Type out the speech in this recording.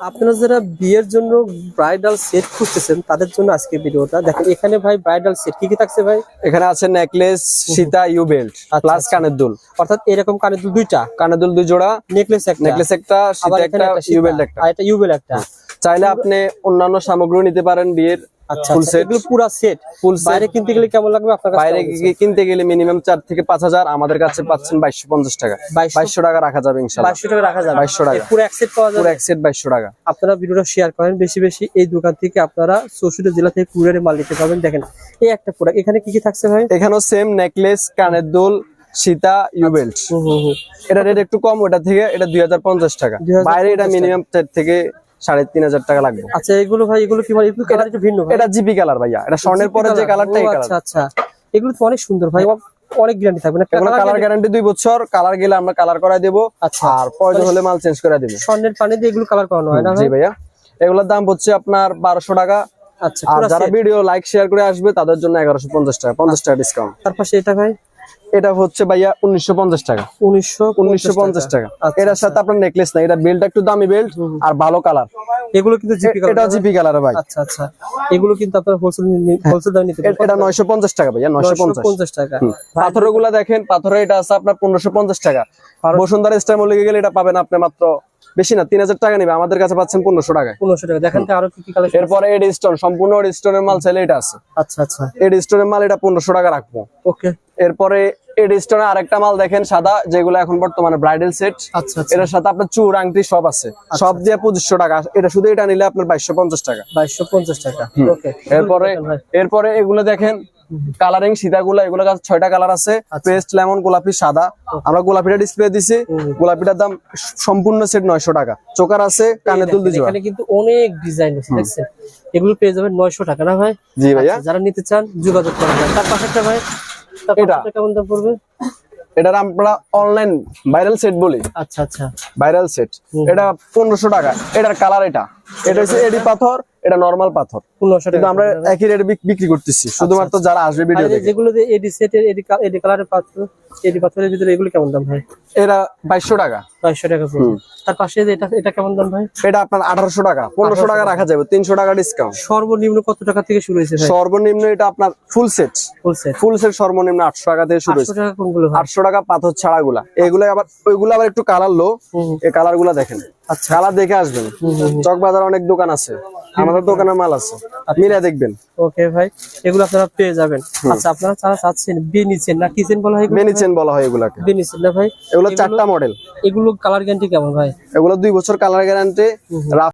আপনারা যারা বিয়ের জন্য ব্রাইডাল সেট খুঁজতেছেন তাদের জন্য আজকে ভিডিওটা দেখেন। এখানে ভাই ব্রাইডাল সেট কি কি থাকছে ভাই? এখানে আছে নেকলেস, সীতা, ইউ বেল্ট প্লাস কানের দুল। অর্থাৎ এরকম কানের দুল দুইটা, কানের দুল দুই জোড়া, নেকলেস একটা, সীতা একটা, ইউ বেল্ট একটা। আর এটা ইউ বেল্ট একটা। চাইলে আপনি অন্যান্য সামগ্রী নিতে পারেন বিয়ের। আচ্ছা, এগুলো পুরো সেট। বাইরে কিনতে গেলে কেমন লাগবে আপনার কাছে? বাইরে কিনতে গেলে মিনিমাম 4 থেকে 5,000, আমাদের কাছে পাচ্ছেন 2250 টাকা। 2200 টাকা রাখা যাবে ইনশাআল্লাহ। 2200 টাকা রাখা যাবে। 2200 টাকা পুরো এক সেট পাওয়া যাবে। পুরো এক সেট 2200 টাকা। আপনারা ভিডিওটা শেয়ার করেন বেশি বেশি। এই দোকান থেকে আপনারা 64 জেলা থেকে কুরিয়ারে মাল নিতে পারবেন। দেখেন এই একটা প্রোডাক্ট। এখানে কি কি থাকছে ভাই? এখানেও সেম নেকলেস, কানের দুল, সীতা, ইউ বেল্ট। এটা রেট একটু কম ওটা থেকে, এটা 2050 টাকা। বাইরে এটা মিনিমাম 4 থেকে 3500 টাকা লাগবে। আচ্ছা, এগুলো ভাই এগুলো কি মানে এগুলো কালার একটু ভিন্ন ভাই? এটা জিপি কালার ভাইয়া, এটা স্বর্ণের পরে যে কালারটা এই কালার। আচ্ছা আচ্ছা, এগুলো তো অনেক সুন্দর ভাই, অনেক গ্যারান্টি থাকবে না? কালার গ্যারান্টি 2 বছর, কালার গেলে আমরা কালার করাই দেব। আচ্ছা, আর প্রয়োজন হলে মাল চেঞ্জ করে দেব। স্বর্ণের পানি দিয়ে এগুলো কালার করানো হয় না? জি ভাইয়া, এগুলোর দাম হচ্ছে আপনার 1200 টাকা। আচ্ছা, আর যারা ভিডিও লাইক শেয়ার করে আসবে তাদের জন্য 1150 টাকা, 50 টাকা ডিসকাউন্ট। তার পাশে এটা ভাই, এটা হচ্ছে ভাইয়া 1950 টাকা। 1950 টাকা। এটার সাথে আপনার নেকলেস না, এটা বেল্ট একটু দামি বেল্ট আর ভালো কালার। এগুলো কিন্তু জিপি কালার। এটা জিপি কালার ভাই। আচ্ছা আচ্ছা, এগুলো কিন্তু আপনারা হোলসেল দামে নিতে পারবেন। এটা 950 টাকা ভাইয়া, 950 টাকা। পাথরগুলো দেখেন, পাথরে এটা আছে আপনার 1550 টাকা। বসুন্ধরা স্টাইল মলে গেলে এটা পাবেন আপনি মাত্র বেশি না 3000 টাকা নেবে, আমাদের কাছে পাচ্ছেন 1500 টাকায়। 1500 টাকা। দেখেন তো আরো কি কি কালেকশন। এরপরে এড স্টোন, সম্পূর্ণ এড স্টোনের মাল চাইলে এটা আছে। আচ্ছা আচ্ছা, এড স্টোনের মাল এটা 1500 টাকা রাখবো। ওকে। এরপরে এড স্টোনের আরেকটা মাল দেখেন সাদা, যেগুলো এখন বর্তমানে ব্রাইডাল সেট। আচ্ছা আচ্ছা, এটার সাথে আপনার চূড়, আংটি সব আছে, সব দিয়ে 2500 টাকা। এটা শুধু এটা নিলে আপনার 2250 টাকা। 2250 টাকা, ওকে। এরপরে এগুলো দেখেন কালারিং সীতাগুলো, এগুলো 6টা কালার আছে, পেস্ট, লেমন, গোলাপি, সাদা। আমরা গোলাপিটা ডিসপ্লে দিছি, গোলাপিটার দাম সম্পূর্ণ সেট 900 টাকা। চোকার আছে, কানের দুল দুই জোড়া। এখানে কিন্তু অনেক ডিজাইন আছে দেখছেন, এগুলো পেয়ে যাবেন 900 টাকা না ভাই? জি ভাইয়া, যারা নিতে চান যোগাযোগ করবেন। তার পাশেরটা ভাই, এটা কেমন দাম পড়বে? এটার আমরা অনলাইন ভাইরাল সেট বলি। আচ্ছা আচ্ছা, ভাইরাল সেট, এটা 1500 টাকা। এটার কালার এটা হচ্ছে এডি পাথর, এটা নরমাল পাথর। 1500 টাকা। আমরা একই রেটে বিক্রি করতেছি, শুধুমাত্র যারা আসবে ভিডিও দেখে। যেগুলো এডি সেটের এডি কালারের পাথর, এডি পাথরের ভিতরে এগুলো কেমন দাম ভাই? এটা 2200 টাকা। 2200 টাকা পড়বে। তার পাশে এটা কেমন দাম ভাই? এটা আপনার 1800 টাকা। 1500 টাকা রাখা যাবে, 300 টাকা ডিসকাউন্ট। সর্বনিম্ন কত টাকা থেকে শুরু হয়েছে ভাই? সর্বনিম্ন এটা আপনার ফুল সেট সর্বনিম্ন 800 টাকা থেকে শুরু হয়েছে। 800 টাকা কোনগুলো ভাই? 800 টাকা পাথর ছাড়া গুলা। এগুলো আবার ওইগুলো আবার একটু কালার লো। এই কালার গুলা দেখেন, আচ্ছা, কালার দেখে আসবেন। চক বাজার অনেক দোকান আছে, আমাদের দোকানের মাল আছে, মিলে দেখবেন। ওকে ভাই, এগুলো আপনারা পেয়ে যাবেন। আচ্ছা, আপনারা যারা চাচ্ছেন বেনিচেন না কিচেন বলা হয়, বেনিচেন বলা হয় এগুলাকে। বেনিচেন না ভাই? এগুলো 4টা মডেল। এগুলো কালার গ্যারান্টি কেমন ভাই? এগুলো 2 বছর কালার গ্যারান্টি।